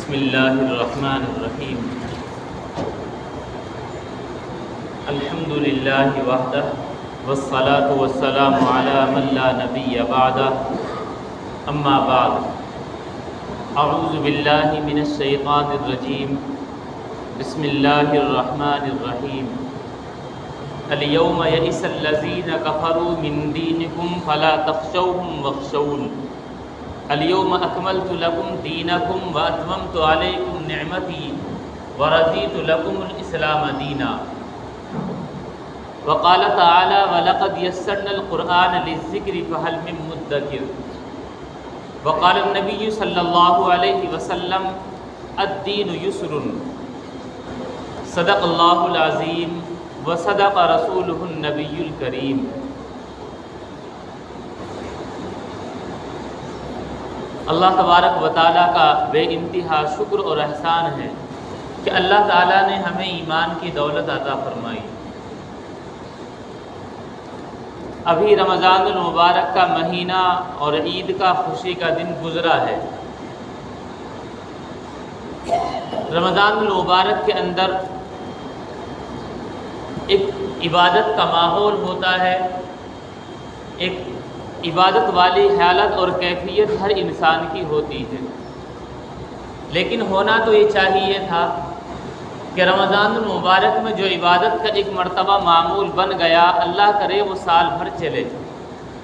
بسم اللہ الرحمن الرحیم الحمد للہ وحدہ والصلاة والسلام علی من لا نبی بعدہ اما بعد اعوذ باللہ من الشیطان الرجیم بسم اللہ الرحمن الرحیم اليوم یئس الذین کفروا من دینکم فلا تخشوهم واخشون اليوم اکملت لکم دینکم واتممت علیکم نعمتی ورضیت لکم الاسلام دینا وقال تعالی وَلَقَدْ يَسَّرْنَا الْقُرْآنَ لِلذِّكْرِ فَهَلْ مِن مُدَّكِرٍ وقال النبی صلی اللہ علیہ وسلم الدین یسر صدق اللہ العظیم وصدق رسولہ النبی الکریم۔ اللہ تبارک و تعالیٰ کا بے انتہا شکر اور احسان ہے کہ اللہ تعالیٰ نے ہمیں ایمان کی دولت عطا فرمائی۔ ابھی رمضان المبارک کا مہینہ اور عید کا خوشی کا دن گزرا ہے۔ رمضان المبارک کے اندر ایک عبادت کا ماحول ہوتا ہے، ایک عبادت والی حالت اور کیفیت ہر انسان کی ہوتی ہے، لیکن ہونا تو یہ چاہیے تھا کہ رمضان المبارک میں جو عبادت کا ایک مرتبہ معمول بن گیا، اللہ کرے وہ سال بھر چلے،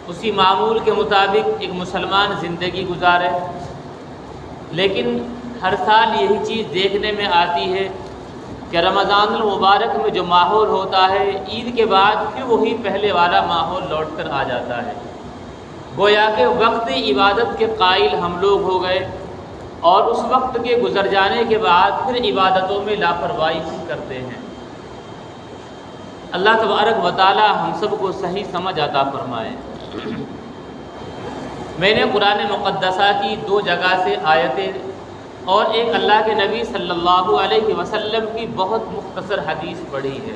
اسی معمول کے مطابق ایک مسلمان زندگی گزارے۔ لیکن ہر سال یہی چیز دیکھنے میں آتی ہے کہ رمضان المبارک میں جو ماحول ہوتا ہے، عید کے بعد پھر وہی پہلے والا ماحول لوٹ کر آ جاتا ہے، گویا کہ وقت عبادت کے قائل ہم لوگ ہو گئے، اور اس وقت کے گزر جانے کے بعد پھر عبادتوں میں لاپرواہی کرتے ہیں۔ اللہ تبارک و تعالی ہم سب کو صحیح سمجھ عطا فرمائے۔ میں نے قرآن مقدسہ کی 2 جگہ سے آیتیں اور ایک اللہ کے نبی صلی اللہ علیہ وسلم کی بہت مختصر حدیث پڑھی ہے۔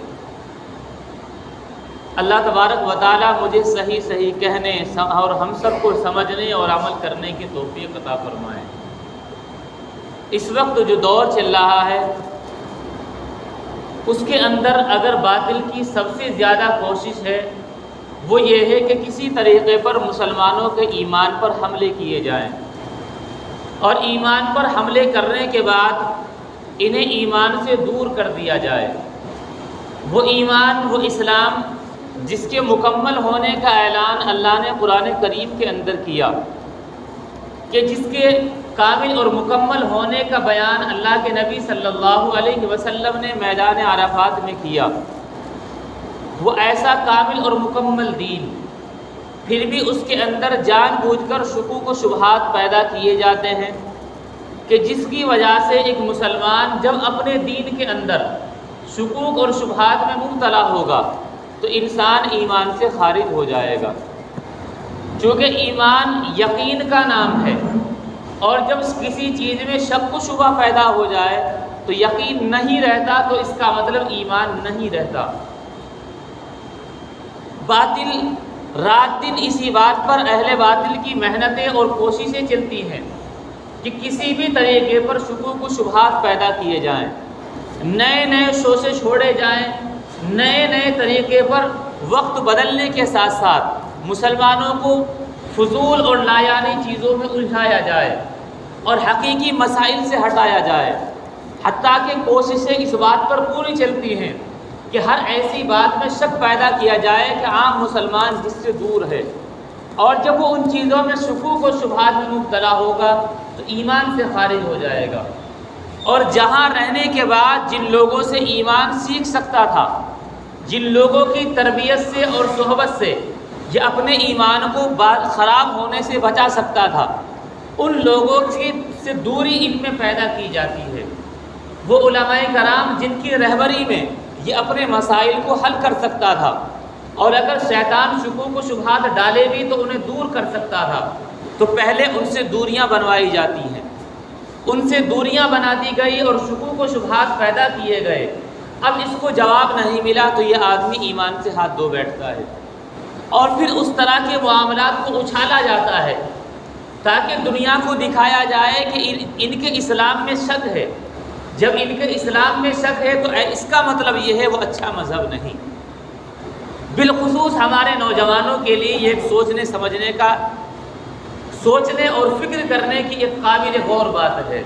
اللہ تبارک و تعالیٰ مجھے صحیح کہنے اور ہم سب کو سمجھنے اور عمل کرنے کی توفیق عطا فرمائے۔ اس وقت جو دور چل رہا ہے، اس کے اندر اگر باطل کی سب سے زیادہ کوشش ہے وہ یہ ہے کہ کسی طریقے پر مسلمانوں کے ایمان پر حملے کیے جائیں، اور ایمان پر حملے کرنے کے بعد انہیں ایمان سے دور کر دیا جائے۔ وہ ایمان، وہ اسلام جس کے مکمل ہونے کا اعلان اللہ نے قرآن کریم کے اندر کیا، کہ جس کے کامل اور مکمل ہونے کا بیان اللہ کے نبی صلی اللہ علیہ وسلم نے میدان عرفات میں کیا، وہ ایسا کامل اور مکمل دین، پھر بھی اس کے اندر جان بوجھ کر شکوک و شبہات پیدا کیے جاتے ہیں، کہ جس کی وجہ سے ایک مسلمان جب اپنے دین کے اندر شکوک اور شبہات میں مبتلا ہوگا تو انسان ایمان سے خارج ہو جائے گا، چونکہ ایمان یقین کا نام ہے، اور جب کسی چیز میں شک و شبہ پیدا ہو جائے تو یقین نہیں رہتا، تو اس کا مطلب ایمان نہیں رہتا۔ باطل رات دن اسی بات پر اہل باطل کی محنتیں اور کوششیں چلتی ہیں کہ کسی بھی طریقے پر شکوک و شبہات پیدا کیے جائیں، نئے شوشے چھوڑے جائیں، نئے طریقے پر وقت بدلنے کے ساتھ ساتھ مسلمانوں کو فضول اور لایعنی چیزوں میں الجھایا جائے اور حقیقی مسائل سے ہٹایا جائے، حتیٰ کہ کوششیں اس بات پر پوری چلتی ہیں کہ ہر ایسی بات میں شک پیدا کیا جائے کہ عام مسلمان جس سے دور ہے، اور جب وہ ان چیزوں میں شکوک و شبہات میں مبتلا ہوگا تو ایمان سے خارج ہو جائے گا۔ اور جہاں رہنے کے بعد جن لوگوں سے ایمان سیکھ سکتا تھا، جن لوگوں کی تربیت سے اور صحبت سے یہ اپنے ایمان کو خراب ہونے سے بچا سکتا تھا، ان لوگوں سے دوری ان میں پیدا کی جاتی ہے۔ وہ علماء کرام جن کی رہبری میں یہ اپنے مسائل کو حل کر سکتا تھا، اور اگر شیطان شکوک و شبہات ڈالے بھی تو انہیں دور کر سکتا تھا، تو پہلے ان سے دوریاں بنوائی جاتی ہیں، ان سے دوریاں بنا دی گئی اور شکوک و شبہات پیدا کیے گئے۔ اب اس کو جواب نہیں ملا تو یہ آدمی ایمان سے ہاتھ دھو بیٹھتا ہے، اور پھر اس طرح کے معاملات کو اچھالا جاتا ہے تاکہ دنیا کو دکھایا جائے کہ ان کے اسلام میں شک ہے۔ جب ان کے اسلام میں شک ہے تو اس کا مطلب یہ ہے وہ اچھا مذہب نہیں۔ بالخصوص ہمارے نوجوانوں کے لیے یہ ایک سوچنے اور فکر کرنے کی ایک قابل غور بات ہے۔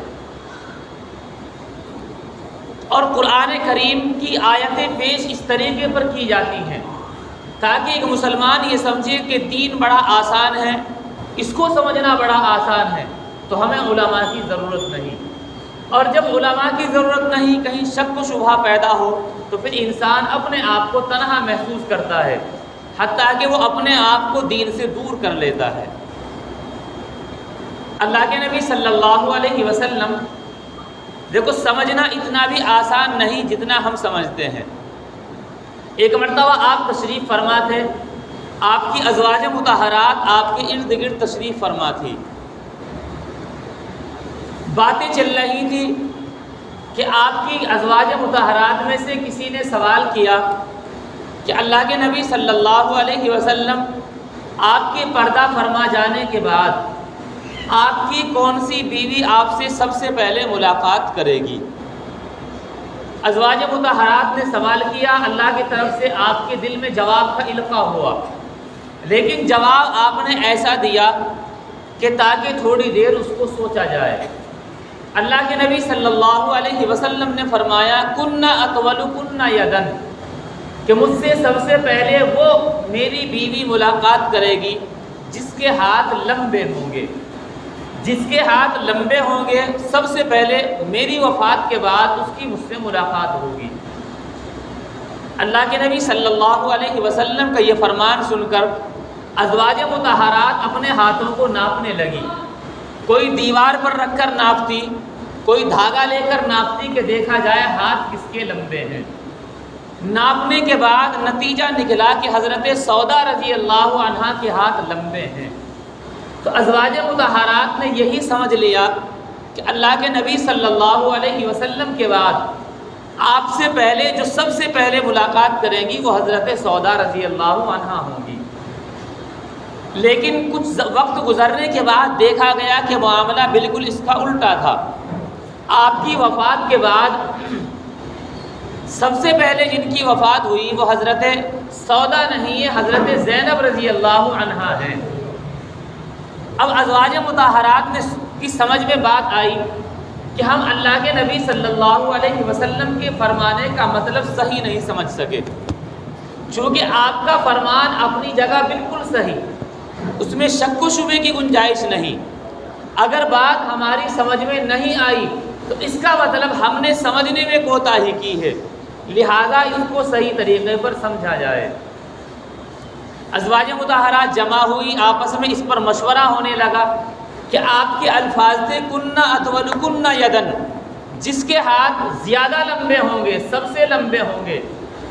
اور قرآن کریم کی آیتیں پیش اس طریقے پر کی جاتی ہیں تاکہ ایک مسلمان یہ سمجھے کہ دین بڑا آسان ہے، اس کو سمجھنا بڑا آسان ہے، تو ہمیں علماء کی ضرورت نہیں۔ اور جب علماء کی ضرورت نہیں، کہیں شک و شبہ پیدا ہو تو پھر انسان اپنے آپ کو تنہا محسوس کرتا ہے، حتیٰ کہ وہ اپنے آپ کو دین سے دور کر لیتا ہے۔ اللہ کے نبی صلی اللہ علیہ وسلم، دیکھو سمجھنا اتنا بھی آسان نہیں جتنا ہم سمجھتے ہیں۔ ایک مرتبہ آپ تشریف فرما تھے، آپ کی ازواج مطہرات آپ کے ارد گرد تشریف فرما تھی، باتیں چل رہی تھی کہ آپ کی ازواج مطہرات میں سے کسی نے سوال کیا کہ اللہ کے نبی صلی اللہ علیہ وسلم، آپ کے پردہ فرما جانے کے بعد آپ کی کون سی بیوی آپ سے سب سے پہلے ملاقات کرے گی؟ ازواج مطہرات نے سوال کیا، اللہ کی طرف سے آپ کے دل میں جواب کا القاء ہوا، لیکن جواب آپ نے ایسا دیا کہ تاکہ تھوڑی دیر اس کو سوچا جائے۔ اللہ کے نبی صلی اللہ علیہ وسلم نے فرمایا، کن اطول کن یدن، کہ مجھ سے سب سے پہلے وہ میری بیوی ملاقات کرے گی جس کے ہاتھ لمبے ہوں گے، جس کے ہاتھ لمبے ہوں گے، سب سے پہلے میری وفات کے بعد اس کی مجھ سے ملاقات ہوگی۔ اللہ کے نبی صلی اللہ علیہ وسلم کا یہ فرمان سن کر ازواج مطہرات اپنے ہاتھوں کو ناپنے لگی، کوئی دیوار پر رکھ کر ناپتی، کوئی دھاگا لے کر ناپتی کہ دیکھا جائے ہاتھ کس کے لمبے ہیں۔ ناپنے کے بعد نتیجہ نکلا کہ حضرت سودا رضی اللہ عنہا کے ہاتھ لمبے ہیں۔ تو ازواج مطہرات نے یہی سمجھ لیا کہ اللہ کے نبی صلی اللہ علیہ وسلم کے بعد آپ سے پہلے جو سب سے پہلے ملاقات کریں گی وہ حضرت سودا رضی اللہ عنہا ہوں گی۔ لیکن کچھ وقت گزرنے کے بعد دیکھا گیا کہ معاملہ بالکل اس کا الٹا تھا۔ آپ کی وفات کے بعد سب سے پہلے جن کی وفات ہوئی وہ حضرت سودا نہیں ہے، حضرت زینب رضی اللہ عنہا ہیں۔ اب ازواج مطہرات کی سمجھ میں بات آئی کہ ہم اللہ کے نبی صلی اللہ علیہ وسلم کے فرمانے کا مطلب صحیح نہیں سمجھ سکے، چونکہ آپ کا فرمان اپنی جگہ بالکل صحیح، اس میں شک و شبے کی گنجائش نہیں۔ اگر بات ہماری سمجھ میں نہیں آئی تو اس کا مطلب ہم نے سمجھنے میں کوتاہی کی ہے، لہذا اس کو صحیح طریقے پر سمجھا جائے۔ ازواج مطہرات جمع ہوئی، آپس میں اس پر مشورہ ہونے لگا کہ آپ کے الفاظ تھے کن اطول کن یدن، جس کے ہاتھ زیادہ لمبے ہوں گے، سب سے لمبے ہوں گے،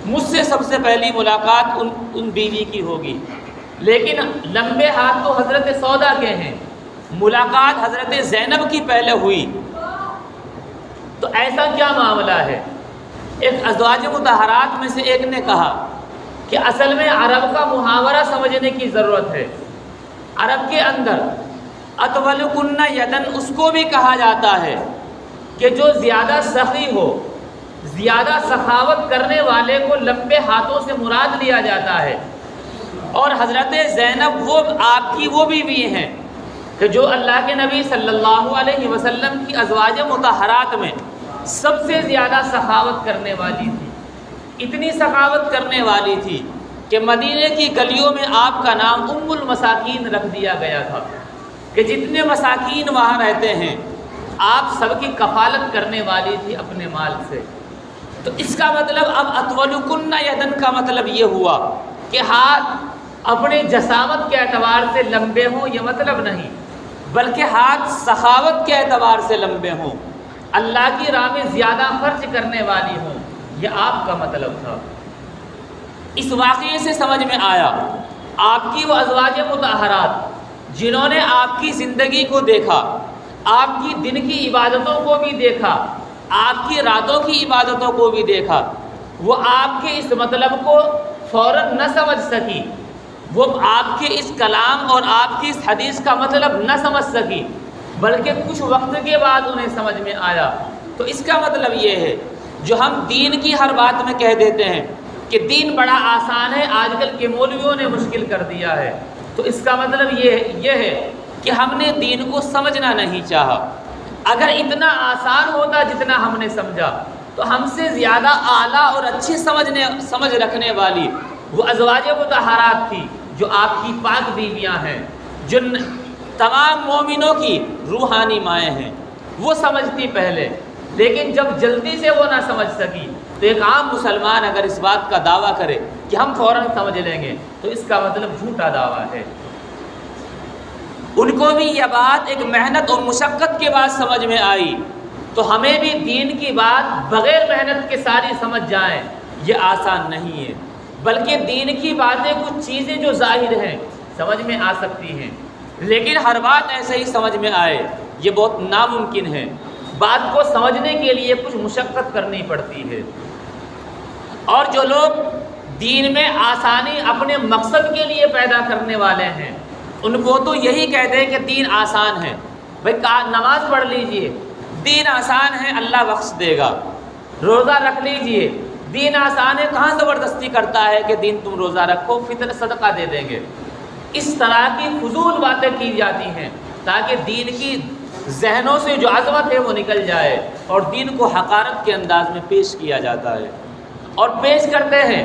مجھ سے سب سے پہلی ملاقات ان بیوی کی ہوگی۔ لیکن لمبے ہاتھ تو حضرت سودا کے ہیں، ملاقات حضرت زینب کی پہلے ہوئی، تو ایسا کیا معاملہ ہے؟ ایک ازواج مطہرات میں سے ایک نے کہا کہ اصل میں عرب کا محاورہ سمجھنے کی ضرورت ہے۔ عرب کے اندر اطول کن یدن اس کو بھی کہا جاتا ہے کہ جو زیادہ سخی ہو، زیادہ سخاوت کرنے والے کو لمبے ہاتھوں سے مراد لیا جاتا ہے۔ اور حضرت زینب وہ آپ کی وہ بیوی ہیں کہ جو اللہ کے نبی صلی اللہ علیہ وسلم کی ازواج مطہرات میں سب سے زیادہ سخاوت کرنے والی تھی۔ اتنی سخاوت کرنے والی تھی کہ مدینے کی گلیوں میں آپ کا نام ام المساکین رکھ دیا گیا تھا، کہ جتنے مساکین وہاں رہتے ہیں آپ سب کی کفالت کرنے والی تھی اپنے مال سے۔ تو اس کا مطلب اب اطول کن یدن کا مطلب یہ ہوا کہ ہاتھ اپنے جسامت کے اعتبار سے لمبے ہوں، یہ مطلب نہیں، بلکہ ہاتھ سخاوت کے اعتبار سے لمبے ہوں، اللہ کی راہ میں زیادہ خرچ کرنے والی ہوں، یہ آپ کا مطلب تھا۔ اس واقعے سے سمجھ میں آیا آپ کی وہ ازواج مطہرات جنہوں نے آپ کی زندگی کو دیکھا، آپ کی دن کی عبادتوں کو بھی دیکھا، آپ کی راتوں کی عبادتوں کو بھی دیکھا، وہ آپ کے اس مطلب کو فوراً نہ سمجھ سکی، وہ آپ کے اس کلام اور آپ کی اس حدیث کا مطلب نہ سمجھ سکی، بلکہ کچھ وقت کے بعد انہیں سمجھ میں آیا۔ تو اس کا مطلب یہ ہے، جو ہم دین کی ہر بات میں کہہ دیتے ہیں کہ دین بڑا آسان ہے، آج کل کے مولویوں نے مشکل کر دیا ہے، تو اس کا مطلب یہ ہے کہ ہم نے دین کو سمجھنا نہیں چاہا۔ اگر اتنا آسان ہوتا جتنا ہم نے سمجھا، تو ہم سے زیادہ اعلیٰ اور اچھی سمجھ رکھنے والی وہ ازواج مطہرات تھی جو آپ کی پاک بیویاں ہیں، جو تمام مومنوں کی روحانی مائیں ہیں، وہ سمجھتی پہلے، لیکن جب جلدی سے وہ نہ سمجھ سکی، تو ایک عام مسلمان اگر اس بات کا دعویٰ کرے کہ ہم فوراً سمجھ لیں گے، تو اس کا مطلب جھوٹا دعویٰ ہے۔ ان کو بھی یہ بات ایک محنت اور مشقت کے بعد سمجھ میں آئی، تو ہمیں بھی دین کی بات بغیر محنت کے ساری سمجھ جائیں، یہ آسان نہیں ہے، بلکہ دین کی باتیں کچھ چیزیں جو ظاہر ہیں سمجھ میں آ سکتی ہیں، لیکن ہر بات ایسے ہی سمجھ میں آئے یہ بہت ناممکن ہے۔ بات کو سمجھنے کے لیے کچھ مشقت کرنی پڑتی ہے، اور جو لوگ دین میں آسانی اپنے مقصد کے لیے پیدا کرنے والے ہیں، ان کو تو یہی کہتے ہیں کہ دین آسان ہے، بھائی نماز پڑھ لیجئے، دین آسان ہے، اللہ بخش دے گا، روزہ رکھ لیجئے، دین آسان ہے، کہاں زبردستی کرتا ہے کہ دین تم روزہ رکھو، فطر صدقہ دے دیں گے۔ اس طرح کی فضول باتیں کی جاتی ہیں تاکہ دین کی ذہنوں سے جو عظمت ہے وہ نکل جائے، اور دین کو حقارت کے انداز میں پیش کیا جاتا ہے، اور پیش کرتے ہیں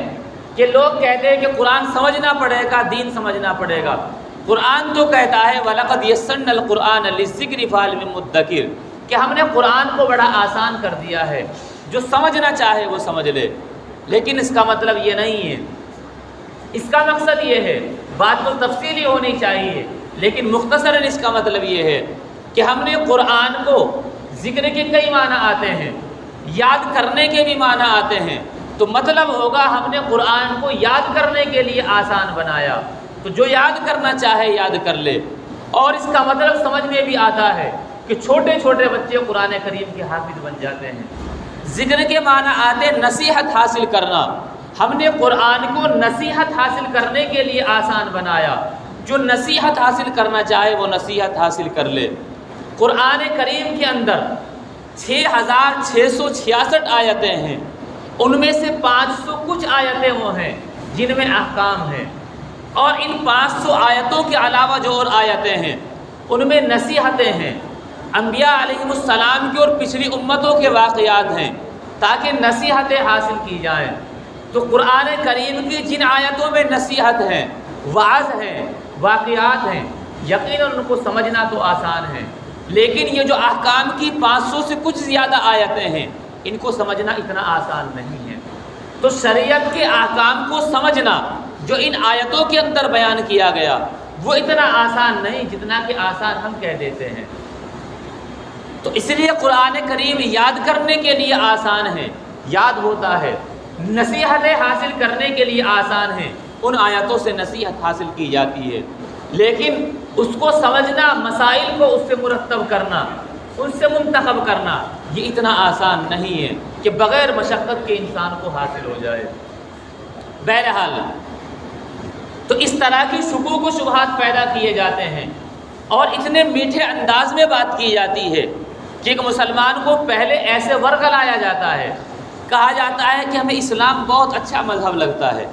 کہ لوگ کہتے ہیں کہ قرآن سمجھنا پڑے گا، دین سمجھنا پڑے گا۔ قرآن تو کہتا ہے وَلَقَدْ يَسَّرْنَا الْقُرْآنَ لِلذِّكْرِ فَهَلْ مِن مُدَّكِرٍ، کہ ہم نے قرآن کو بڑا آسان کر دیا ہے، جو سمجھنا چاہے وہ سمجھ لے۔ لیکن اس کا مطلب یہ نہیں ہے، اس کا مقصد یہ ہے، بات تو تفصیلی ہونی چاہیے، لیکن مختصراً اس کا مطلب یہ ہے کہ ہم نے قرآن کو، ذکر کے کئی معنی آتے ہیں، یاد کرنے کے بھی معنی آتے ہیں، تو مطلب ہوگا ہم نے قرآن کو یاد کرنے کے لیے آسان بنایا، تو جو یاد کرنا چاہے یاد کر لے۔ اور اس کا مطلب سمجھ میں بھی آتا ہے کہ چھوٹے چھوٹے بچے قرآن کریم کے حافظ بن جاتے ہیں۔ ذکر کے معنی آتے نصیحت حاصل کرنا، ہم نے قرآن کو نصیحت حاصل کرنے کے لیے آسان بنایا، جو نصیحت حاصل کرنا چاہے وہ نصیحت حاصل کر لے۔ قرآن کریم کے اندر 6666 آیتیں ہیں، ان میں سے 500 کچھ آیتیں وہ ہیں جن میں احکام ہیں، اور ان 500 آیتوں کے علاوہ جو اور آیتیں ہیں ان میں نصیحتیں ہیں، انبیاء علیہم السلام کی اور پچھلی امتوں کے واقعات ہیں، تاکہ نصیحتیں حاصل کی جائیں۔ تو قرآن کریم کی جن آیتوں میں نصیحت ہیں، وعظ ہیں، واقعات ہیں، یقیناً ان کو سمجھنا تو آسان ہے، لیکن یہ جو احکام کی 500 سے کچھ زیادہ آیتیں ہیں ان کو سمجھنا اتنا آسان نہیں ہے۔ تو شریعت کے احکام کو سمجھنا جو ان آیتوں کے اندر بیان کیا گیا وہ اتنا آسان نہیں جتنا کہ آسان ہم کہہ دیتے ہیں۔ تو اس لیے قرآن کریم یاد کرنے کے لیے آسان ہے، یاد ہوتا ہے، نصیحتیں حاصل کرنے کے لیے آسان ہیں، ان آیتوں سے نصیحت حاصل کی جاتی ہے، لیکن اس کو سمجھنا، مسائل کو اس سے مرتب کرنا، ان سے منتخب کرنا، یہ اتنا آسان نہیں ہے کہ بغیر مشقت کے انسان کو حاصل ہو جائے۔ بہرحال تو اس طرح کی شکوک و شبہات پیدا کیے جاتے ہیں، اور اتنے میٹھے انداز میں بات کی جاتی ہے کہ ایک مسلمان کو پہلے ایسے ورگلایا جاتا ہے، کہا جاتا ہے کہ ہمیں اسلام بہت اچھا مذہب لگتا ہے،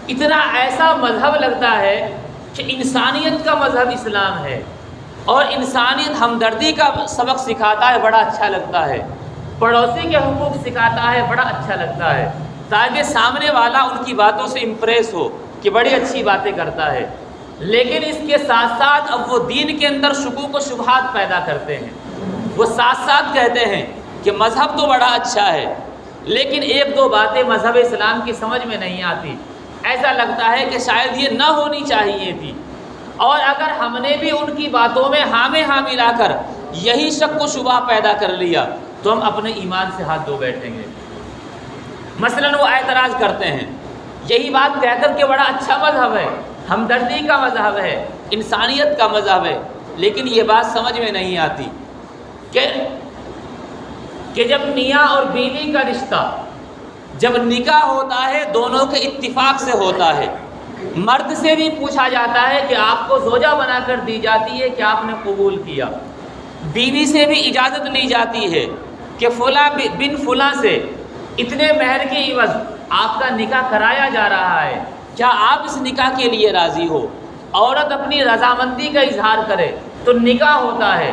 اتنا ایسا مذہب لگتا ہے کہ انسانیت کا مذہب اسلام ہے، اور انسانیت ہمدردی کا سبق سکھاتا ہے، بڑا اچھا لگتا ہے، پڑوسی کے حقوق سکھاتا ہے، بڑا اچھا لگتا ہے، تاکہ سامنے والا ان کی باتوں سے امپریس ہو کہ بڑی اچھی باتیں کرتا ہے۔ لیکن اس کے ساتھ ساتھ اب وہ دین کے اندر شکوک و شبہات پیدا کرتے ہیں، وہ ساتھ ساتھ کہتے ہیں کہ مذہب تو بڑا اچھا ہے، لیکن ایک دو باتیں مذہب اسلام کی سمجھ میں نہیں آتی، ایسا لگتا ہے کہ شاید یہ نہ ہونی چاہیے تھی، اور اگر ہم نے بھی ان کی باتوں میں ہاں میں ہاں ملا کر یہی شک و شبہ پیدا کر لیا تو ہم اپنے ایمان سے ہاتھ دھو بیٹھیں گے۔ مثلاً وہ اعتراض کرتے ہیں یہی بات کہہ کر کہ بڑا اچھا مذہب ہے، ہمدردی کا مذہب ہے، انسانیت کا مذہب ہے، لیکن یہ بات سمجھ میں نہیں آتی کہ جب میاں اور بیوی کا رشتہ، جب نکاح ہوتا ہے دونوں کے اتفاق سے ہوتا ہے، مرد سے بھی پوچھا جاتا ہے کہ آپ کو زوجہ بنا کر دی جاتی ہے کہ آپ نے قبول کیا. بیوی سے بھی اجازت لی جاتی ہے کہ فلاں بن فلاں سے اتنے مہر کی عوض آپ کا نکاح کرایا جا رہا ہے، کیا آپ اس نکاح کے لیے راضی ہو؟ عورت اپنی رضامندی کا اظہار کرے تو نکاح ہوتا ہے،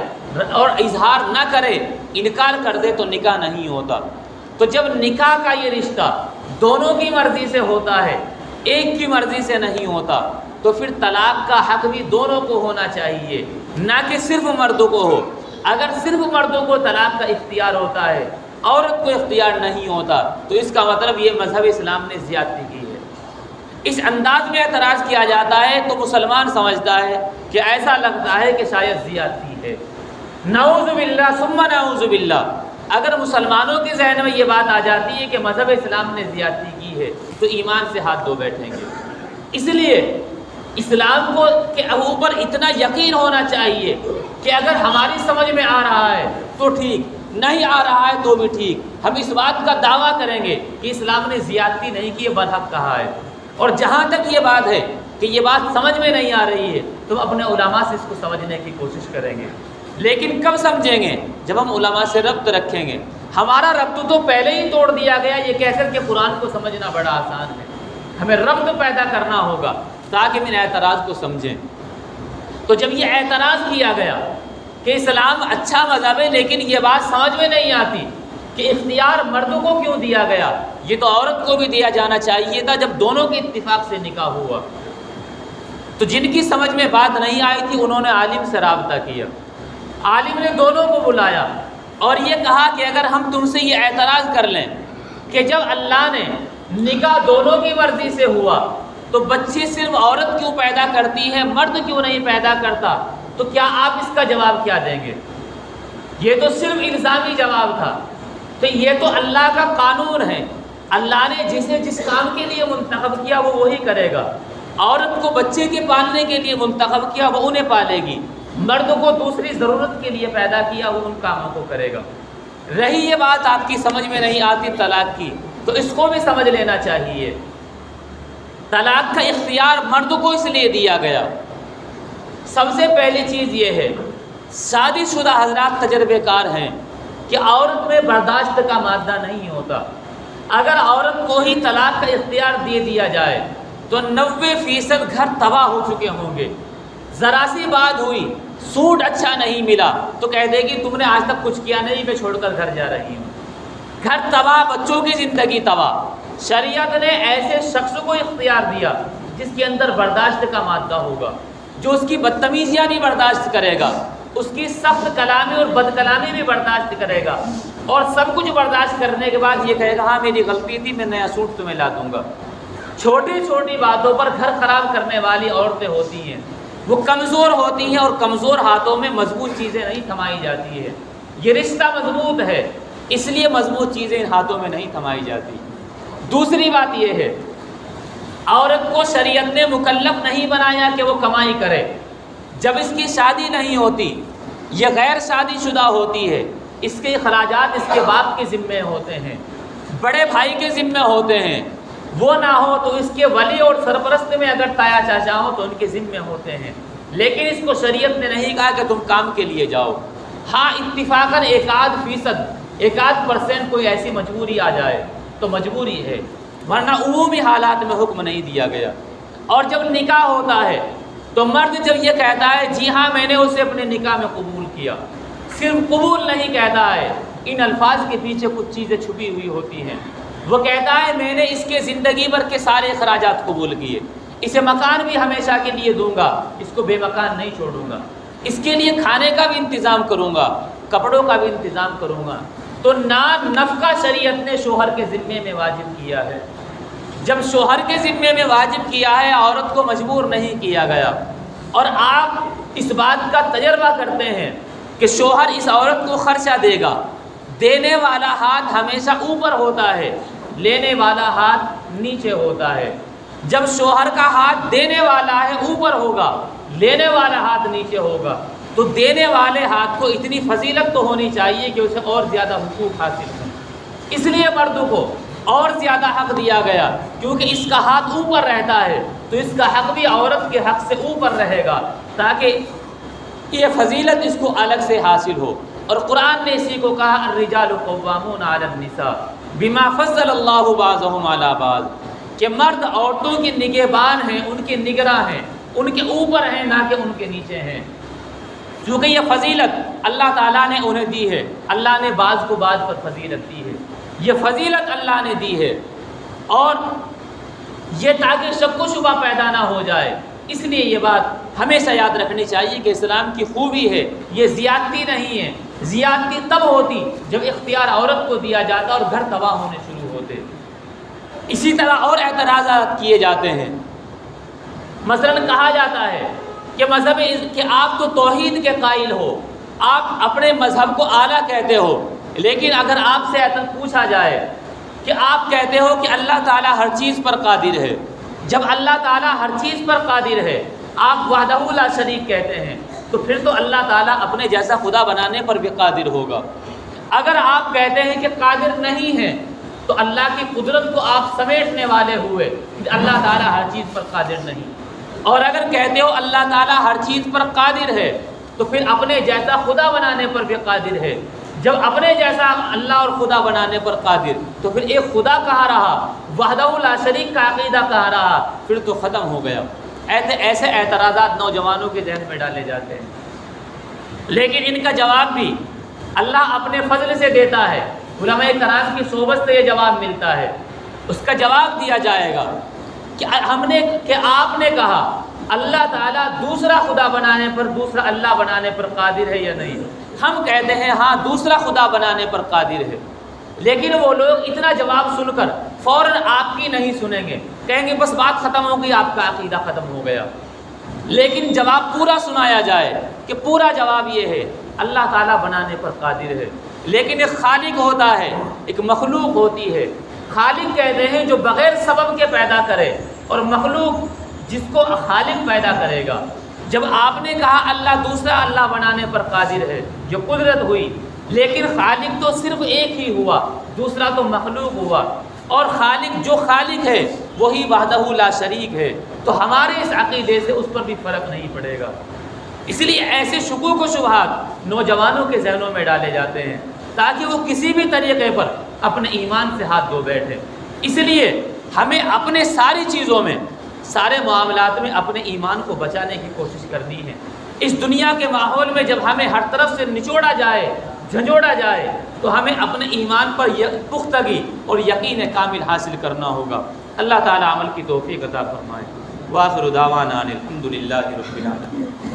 اور اظہار نہ کرے، انکار کر دے تو نکاح نہیں ہوتا. تو جب نکاح کا یہ رشتہ دونوں کی مرضی سے ہوتا ہے، ایک کی مرضی سے نہیں ہوتا، تو پھر طلاق کا حق بھی دونوں کو ہونا چاہیے، نہ کہ صرف مردوں کو ہو. اگر صرف مردوں کو طلاق کا اختیار ہوتا ہے، عورت کو اختیار نہیں ہوتا، تو اس کا مطلب یہ مذہب اسلام نے زیادتی کی ہے. اس انداز میں اعتراض کیا جاتا ہے تو مسلمان سمجھتا ہے کہ ایسا لگتا ہے کہ شاید زیادتی ہے. نعوذ باللہ ثم نعوذ باللہ. اگر مسلمانوں کے ذہن میں یہ بات آ جاتی ہے کہ مذہب اسلام نے زیادتی کی ہے تو ایمان سے ہاتھ دھو بیٹھیں گے. اس لیے اسلام کو کے اوپر اتنا یقین ہونا چاہیے کہ اگر ہماری سمجھ میں آ رہا ہے تو ٹھیک، نہیں آ رہا ہے تو بھی ٹھیک. ہم اس بات کا دعویٰ کریں گے کہ اسلام نے زیادتی نہیں کی ہے، برحق کہا ہے. اور جہاں تک یہ بات ہے کہ یہ بات سمجھ میں نہیں آ رہی ہے تو ہم اپنے علماء سے اس کو سمجھنے کی کوشش کریں گے. لیکن کب سمجھیں گے؟ جب ہم علماء سے ربط رکھیں گے. ہمارا ربط تو پہلے ہی توڑ دیا گیا یہ کہہ کر کہ قرآن کو سمجھنا بڑا آسان ہے. ہمیں ربط پیدا کرنا ہوگا تاکہ ہم ان اعتراض کو سمجھیں. تو جب یہ اعتراض کیا گیا کہ اسلام اچھا مذہب ہے لیکن یہ بات سمجھ میں نہیں آتی کہ اختیار مردوں کو کیوں دیا گیا، یہ تو عورت کو بھی دیا جانا چاہیے تھا جب دونوں کے اتفاق سے نکاح ہوا. تو جن کی سمجھ میں بات نہیں آئی تھی انہوں نے عالم سے رابطہ کیا. عالم نے دونوں کو بلایا اور یہ کہا کہ اگر ہم تم سے یہ اعتراض کر لیں کہ جب اللہ نے نکاح دونوں کی مرضی سے ہوا تو بچے صرف عورت کیوں پیدا کرتی ہے، مرد کیوں نہیں پیدا کرتا، تو کیا آپ اس کا جواب کیا دیں گے؟ یہ تو صرف الزامی جواب تھا. تو یہ تو اللہ کا قانون ہے، اللہ نے جسے جس کام کے لیے منتخب کیا وہ وہی کرے گا. عورت کو بچے کے پالنے کے لیے منتخب کیا وہ انہیں پالے گی، مرد کو دوسری ضرورت کے لیے پیدا کیا وہ ان کاموں کو کرے گا. رہی یہ بات آپ کی سمجھ میں نہیں آتی طلاق کی، تو اس کو بھی سمجھ لینا چاہیے. طلاق کا اختیار مرد کو اس لیے دیا گیا، سب سے پہلی چیز یہ ہے، شادی شدہ حضرات تجربے کار ہیں کہ عورت میں برداشت کا مادہ نہیں ہوتا. اگر عورت کو ہی طلاق کا اختیار دے دیا جائے تو 90% گھر تباہ ہو چکے ہوں گے. ذرا سی بات ہوئی، سوٹ اچھا نہیں ملا تو کہہ دے گی تم نے آج تک کچھ کیا نہیں، میں چھوڑ کر گھر جا رہی ہوں. گھر تباہ، بچوں کی زندگی تباہ. شریعت نے ایسے شخص کو اختیار دیا جس کے اندر برداشت کا مادہ ہوگا، جو اس کی بدتمیزیاں بھی برداشت کرے گا، اس کی سخت کلامی اور بد کلامی بھی برداشت کرے گا، اور سب کچھ برداشت کرنے کے بعد یہ کہے گا ہاں میری غلطی تھی، میں نیا سوٹ تمہیں لا دوں گا. چھوٹی چھوٹی باتوں پر گھر خراب کرنے والی عورتیں ہوتی ہیں، وہ کمزور ہوتی ہیں اور کمزور ہاتھوں میں مضبوط چیزیں نہیں تھمائی جاتی ہے. یہ رشتہ مضبوط ہے اس لیے مضبوط چیزیں ان ہاتھوں میں نہیں تھمائی جاتی. دوسری بات یہ ہے، عورت کو شریعت نے مکلف نہیں بنایا کہ وہ کمائی کرے. جب اس کی شادی نہیں ہوتی، یہ غیر شادی شدہ ہوتی ہے، اس کے اخراجات اس کے باپ کے ذمے ہوتے ہیں، بڑے بھائی کے ذمے ہوتے ہیں. وہ نہ ہو تو اس کے ولی اور سرپرست میں اگر تایا چاچا ہو تو ان کے ذمے ہوتے ہیں. لیکن اس کو شریعت نے نہیں کہا کہ تم کام کے لیے جاؤ. ہاں اتفاقاً 1% کوئی ایسی مجبوری آ جائے تو مجبوری ہے، ورنہ عمومی حالات میں حکم نہیں دیا گیا. اور جب نکاح ہوتا ہے تو مرد جب یہ کہتا ہے جی ہاں میں نے اسے اپنے نکاح میں قبول کیا، صرف قبول نہیں کہتا ہے، ان الفاظ کے پیچھے کچھ چیزیں چھپی ہوئی ہوتی ہیں. وہ کہتا ہے میں نے اس کے زندگی بھر کے سارے اخراجات قبول کیے، اسے مکان بھی ہمیشہ کے لیے دوں گا، اس کو بے مکان نہیں چھوڑوں گا، اس کے لیے کھانے کا بھی انتظام کروں گا، کپڑوں کا بھی انتظام کروں گا. تو نفقہ شریعت نے شوہر کے ذمے میں واجب کیا ہے. جب شوہر کے ذمے میں واجب کیا ہے، عورت کو مجبور نہیں کیا گیا. اور آپ اس بات کا تجربہ کرتے ہیں کہ شوہر اس عورت کو خرچہ دے گا، دینے والا ہاتھ ہمیشہ اوپر ہوتا ہے، لینے والا ہاتھ نیچے ہوتا ہے. جب شوہر کا ہاتھ دینے والا ہے اوپر ہوگا، لینے والا ہاتھ نیچے ہوگا، تو دینے والے ہاتھ کو اتنی فضیلت تو ہونی چاہیے کہ اسے اور زیادہ حقوق حاصل ہوں. اس لیے مردوں کو اور زیادہ حق دیا گیا، کیونکہ اس کا ہاتھ اوپر رہتا ہے تو اس کا حق بھی عورت کے حق سے اوپر رہے گا، تاکہ یہ فضیلت اس کو الگ سے حاصل ہو۔ اور قرآن نے اسی کو کہا الرجال قوامون علی النساء بما فضل اللہ بعضهم علی بعض، کہ مرد عورتوں کی نگہبان ہیں، ان کے نگراں ہیں، ان کے اوپر ہیں نہ کہ ان کے نیچے ہیں، چونکہ یہ فضیلت اللہ تعالیٰ نے انہیں دی ہے، اللہ نے بعض کو بعض پر فضیلت دی ہے، یہ فضیلت اللہ نے دی ہے، اور یہ تاکہ شک و شبہ پیدا نہ ہو جائے، اس لیے یہ بات ہمیشہ یاد رکھنی چاہیے کہ اسلام کی خوبی ہے، یہ زیادتی نہیں ہے۔ زیادتی تب ہوتی جب اختیار عورت کو دیا جاتا اور گھر تباہ ہونے شروع ہوتے۔ اسی طرح اور اعتراضات کیے جاتے ہیں، مثلا کہا جاتا ہے کہ مذہب کہ آپ تو توحید کے قائل ہو، آپ اپنے مذہب کو اعلیٰ کہتے ہو، لیکن اگر آپ سے پوچھا جائے کہ آپ کہتے ہو کہ اللہ تعالیٰ ہر چیز پر قادر ہے، جب اللہ تعالیٰ ہر چیز پر قادر ہے، آپ وحدہ لا شریک کہتے ہیں، تو پھر تو اللہ تعالیٰ اپنے جیسا خدا بنانے پر بھی قادر ہوگا۔ اگر آپ کہتے ہیں کہ قادر نہیں ہے تو اللہ کی قدرت کو آپ سمیٹنے والے ہوئے، اللہ تعالیٰ ہر چیز پر قادر نہیں۔ اور اگر کہتے ہو اللہ تعالیٰ ہر چیز پر قادر ہے تو پھر اپنے جیسا خدا بنانے پر بھی قادر ہے۔ جب اپنے جیسا اللہ اور خدا بنانے پر قادر، تو پھر ایک خدا کہاں رہا، وحدہ لا شریک کا عقیدہ کہاں رہا، پھر تو ختم ہو گیا۔ ایسے اعتراضات نوجوانوں کے ذہن میں ڈالے جاتے ہیں، لیکن ان کا جواب بھی اللہ اپنے فضل سے دیتا ہے، علماء کرام کی صحبت سے یہ جواب ملتا ہے۔ اس کا جواب دیا جائے گا کہ آپ نے کہا اللہ تعالیٰ دوسرا خدا بنانے پر، دوسرا اللہ بنانے پر قادر ہے یا نہیں؟ ہم کہتے ہیں ہاں دوسرا خدا بنانے پر قادر ہے، لیکن وہ لوگ اتنا جواب سن کر فوراً آپ کی نہیں سنیں گے، کہیں گے بس بات ختم ہو گئی، آپ کا عقیدہ ختم ہو گیا۔ لیکن جواب پورا سنایا جائے کہ پورا جواب یہ ہے اللہ تعالیٰ بنانے پر قادر ہے، لیکن ایک خالق ہوتا ہے، ایک مخلوق ہوتی ہے۔ خالق کہتے ہیں جو بغیر سبب کے پیدا کرے، اور مخلوق جس کو خالق پیدا کرے گا۔ جب آپ نے کہا اللہ دوسرا اللہ بنانے پر قادر ہے، جو قدرت ہوئی، لیکن خالق تو صرف ایک ہی ہوا، دوسرا تو مخلوق ہوا، اور خالق جو خالق ہے وہی وحدہ لا شریک ہے، تو ہمارے اس عقیدے سے اس پر بھی فرق نہیں پڑے گا۔ اس لیے ایسے شکوک و شبہات نوجوانوں کے ذہنوں میں ڈالے جاتے ہیں تاکہ وہ کسی بھی طریقے پر اپنے ایمان سے ہاتھ دھو بیٹھے۔ اس لیے ہمیں اپنے ساری چیزوں میں، سارے معاملات میں اپنے ایمان کو بچانے کی کوشش کرنی ہے۔ اس دنیا کے ماحول میں جب ہمیں ہر طرف سے نچوڑا جائے، جھنجھوڑا جائے، تو ہمیں اپنے ایمان پر پختگی اور یقین کامل حاصل کرنا ہوگا۔ اللہ تعالی عمل کی توفیق عطا فرمائے۔ وآخر دعوانا الحمد للہ رب العالمین۔